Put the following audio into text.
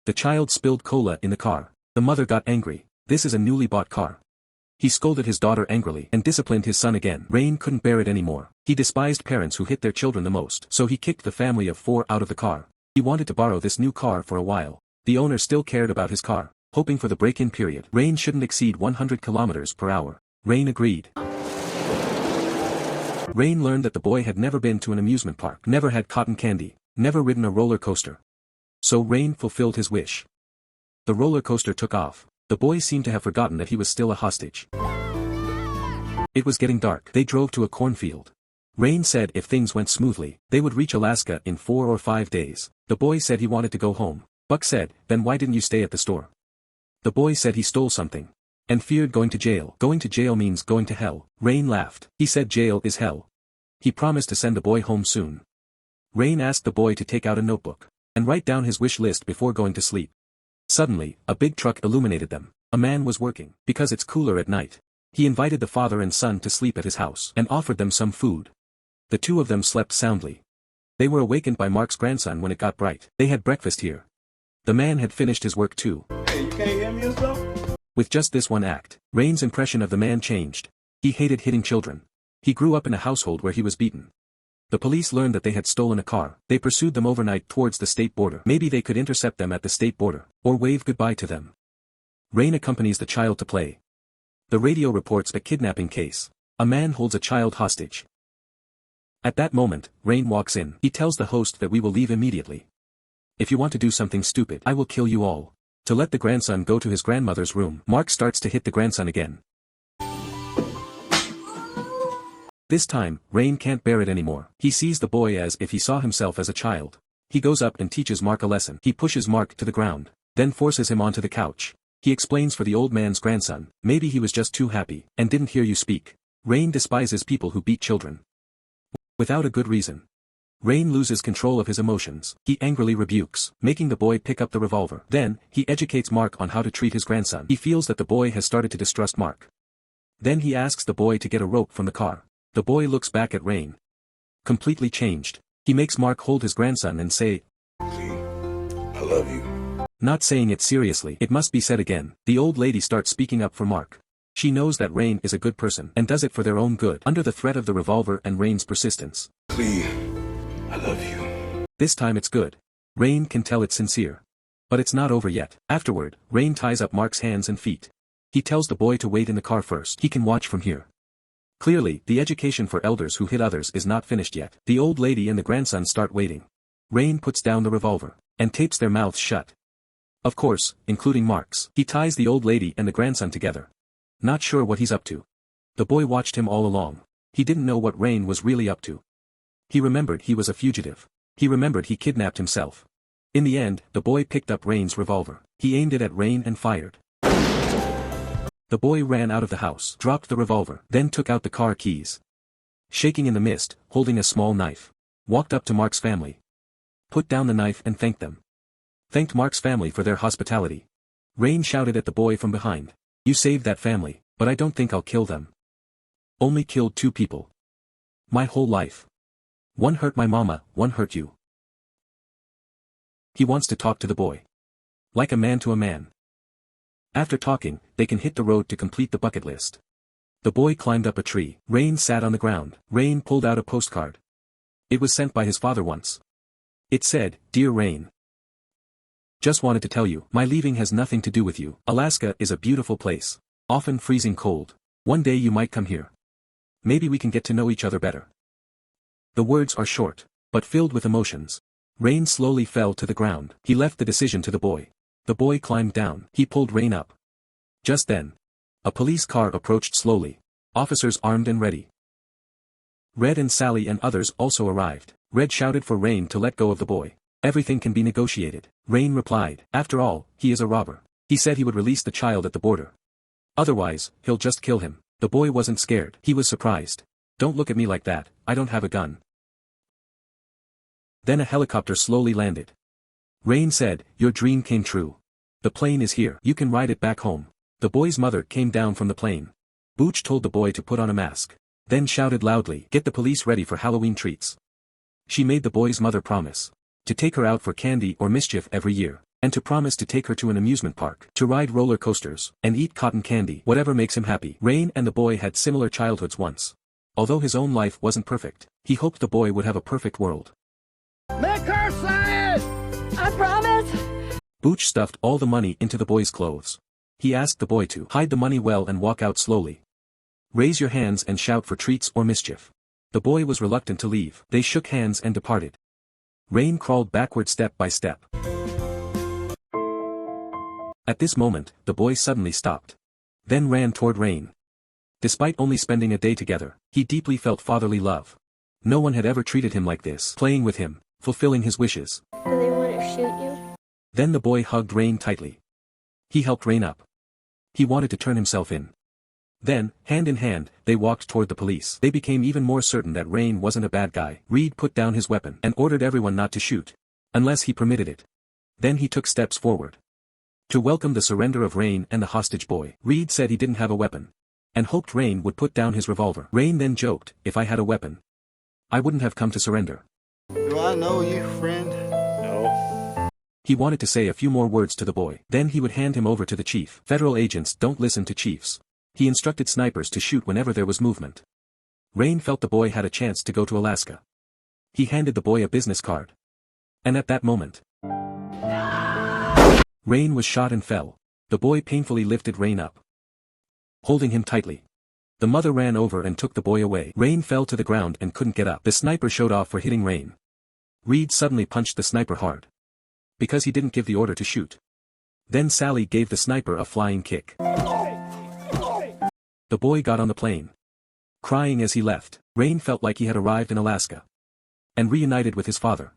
The child spilled cola in the car. The mother got angry. This is a newly bought car. He scolded his daughter angrily and disciplined his son again. Rain couldn't bear it anymore. He despised parents who hit their children the most. So he kicked the family of 4 out of the car. He wanted to borrow this new car for a while. The owner still cared about his car, hoping for the break-in period. Rain shouldn't exceed 100 kilometers per hour. Rain agreed. Rain learned that the boy had never been to an amusement park, never had cotton candy, never ridden a roller coaster. So Rain fulfilled his wish. The roller coaster took off. The boy seemed to have forgotten that he was still a hostage. It was getting dark. They drove to a cornfield. Rain said if things went smoothly, they would reach Alaska in 4 or 5 days. The boy said he wanted to go home. Buck said, then why didn't you stay at the store? The boy said he stole something. And feared going to jail. Going to jail means going to hell. Rain laughed. He said jail is hell. He promised to send the boy home soon. Rain asked the boy to take out a notebook and write down his wish list before going to sleep. Suddenly, a big truck illuminated them. A man was working, because it's cooler at night. He invited the father and son to sleep at his house and offered them some food. The two of them slept soundly. They were awakened by Mark's grandson when it got bright. They had breakfast here. The man had finished his work too. Hey, you can't hear me or something? With just this one act, Rain's impression of the man changed. He hated hitting children. He grew up in a household where he was beaten. The police learned that they had stolen a car. They pursued them overnight towards the state border. Maybe they could intercept them at the state border, or wave goodbye to them. Rain accompanies the child to play. The radio reports a kidnapping case. A man holds a child hostage. At that moment, Rain walks in. He tells the host that we will leave immediately. If you want to do something stupid, I will kill you all. To let the grandson go to his grandmother's room, Mark starts to hit the grandson again. This time, Rain can't bear it anymore. He sees the boy as if he saw himself as a child. He goes up and teaches Mark a lesson. He pushes Mark to the ground, then forces him onto the couch. He explains for the old man's grandson, maybe he was just too happy, and didn't hear you speak. Rain despises people who beat children. Without a good reason. Rain loses control of his emotions. He angrily rebukes, making the boy pick up the revolver. Then, he educates Mark on how to treat his grandson. He feels that the boy has started to distrust Mark. Then he asks the boy to get a rope from the car. The boy looks back at Rain. Completely changed. He makes Mark hold his grandson and say, I love you. Not saying it seriously. It must be said again. The old lady starts speaking up for Mark. She knows that Rain is a good person and does it for their own good. Under the threat of the revolver and Rain's persistence. Please, I love you. This time it's good. Rain can tell it's sincere. But it's not over yet. Afterward, Rain ties up Mark's hands and feet. He tells the boy to wait in the car first. He can watch from here. Clearly, the education for elders who hit others is not finished yet. The old lady and the grandson start waiting. Rain puts down the revolver and tapes their mouths shut. Of course, including Mark's. He ties the old lady and the grandson together. Not sure what he's up to. The boy watched him all along. He didn't know what Rain was really up to. He remembered he was a fugitive. He remembered he kidnapped himself. In the end, the boy picked up Rain's revolver. He aimed it at Rain and fired. The boy ran out of the house, dropped the revolver, then took out the car keys. Shaking in the mist, holding a small knife. Walked up to Mark's family. Put down the knife and thanked them. Thanked Mark's family for their hospitality. Rain shouted at the boy from behind. You saved that family, but I don't think I'll kill them. Only killed 2 people. My whole life. One hurt my mama, one hurt you. He wants to talk to the boy. Like a man to a man. After talking, they can hit the road to complete the bucket list. The boy climbed up a tree. Rain sat on the ground. Rain pulled out a postcard. It was sent by his father once. It said, Dear Rain. Just wanted to tell you, my leaving has nothing to do with you. Alaska is a beautiful place. Often freezing cold. One day you might come here. Maybe we can get to know each other better. The words are short, but filled with emotions. Rain slowly fell to the ground. He left the decision to the boy. The boy climbed down. He pulled Rain up. Just then, a police car approached slowly. Officers armed and ready. Red and Sally and others also arrived. Red shouted for Rain to let go of the boy. Everything can be negotiated. Rain replied, after all, he is a robber. He said he would release the child at the border. Otherwise, he'll just kill him. The boy wasn't scared. He was surprised. Don't look at me like that, I don't have a gun. Then a helicopter slowly landed. Rain said, your dream came true. The plane is here. You can ride it back home. The boy's mother came down from the plane. Booch told the boy to put on a mask. Then shouted loudly, get the police ready for Halloween treats. She made the boy's mother promise to take her out for candy or mischief every year. and to promise to take her to an amusement park, to ride roller coasters, and eat cotton candy, whatever makes him happy. Rain and the boy had similar childhoods once. Although his own life wasn't perfect, he hoped the boy would have a perfect world. Make her say it! I promise! Booch stuffed all the money into the boy's clothes. He asked the boy to hide the money well and walk out slowly. Raise your hands and shout for treats or mischief. The boy was reluctant to leave. They shook hands and departed. Rain crawled backward step by step. At this moment, the boy suddenly stopped. Then ran toward Rain. Despite only spending a day together, he deeply felt fatherly love. No one had ever treated him like this, playing with him, fulfilling his wishes. Do they want to shoot you? Then the boy hugged Rain tightly. He helped Rain up. He wanted to turn himself in. Then, hand in hand, they walked toward the police. They became even more certain that Rain wasn't a bad guy. Reed put down his weapon and ordered everyone not to shoot, unless he permitted it. Then he took steps forward to welcome the surrender of Rain and the hostage boy. Reed said he didn't have a weapon, and hoped Rain would put down his revolver. Rain then joked, "If I had a weapon, I wouldn't have come to surrender." Do I know you, friend? No. He wanted to say a few more words to the boy. Then he would hand him over to the chief. Federal agents don't listen to chiefs. He instructed snipers to shoot whenever there was movement. Rain felt the boy had a chance to go to Alaska. He handed the boy a business card. And at that moment, Rain was shot and fell. The boy painfully lifted Rain up, holding him tightly. The mother ran over and took the boy away. Rain fell to the ground and couldn't get up. The sniper showed off for hitting Rain. Reed suddenly punched the sniper hard, because he didn't give the order to shoot. Then Sally gave the sniper a flying kick. The boy got on the plane, crying as he left. Rain felt like he had arrived in Alaska and reunited with his father.